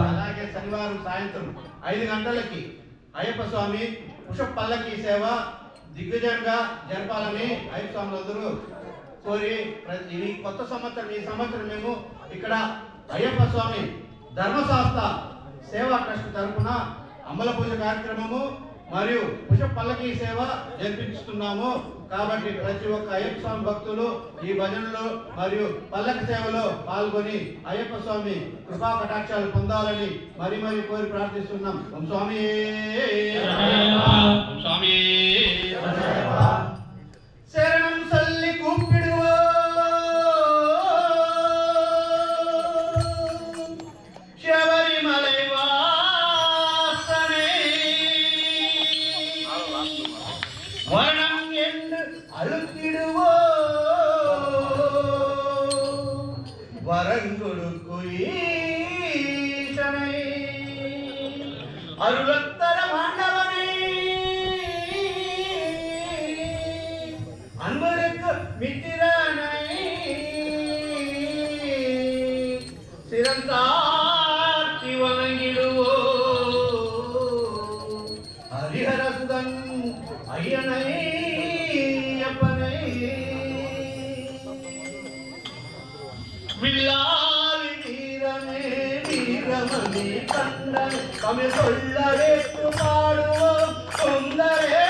అలాగే శనివారం సాయంత్రం 5 గంటలకి అయ్యప్ప స్వామి పుష్ప పల్లకి సేవ దిగ్విజయంగా జరపాలని అయ్యప్ప స్వాములందరూ కోరి ఈ కొత్త సంవత్సరం ఈ సంవత్సరం మేము ఇక్కడ అయ్యప్ప స్వామి ధర్మశాస్త్ర సేవా ట్రస్ట్ తరఫున అమ్మల పూజ కార్యక్రమము మరియు పుష్ప పల్లకి సేవ జరిపిస్తున్నాము. కాబట్టి ప్రతి ఒక్క అయ్యప్ప స్వామి భక్తులు ఈ భజనలో మరియు పల్లకి సేవలో పాల్గొని అయ్యప్ప స్వామి కృపా కటాక్షాలు పొందాలని మరి మరి కోరి ప్రార్థిస్తున్నాం. ఓం స్వామి స్వామి శరణం సల్లి కూపిడువో శబరిమలై వాసనే வரணம் என்று அழுத்திடுவோ வரங்கொடுக்கு ஈசனை அருளத்தர மாண்டவனை அன்பருக்கு மித்திரனை சிறந்தாட்சி வணங்கிடுவோ ஹரிஹரசுதன் ஐயனை அப்பனை வில்லாலி வீரமே வீரமணி கண்ணன் தமிழ் சொல்லவே பாடுவோம் சுந்தரே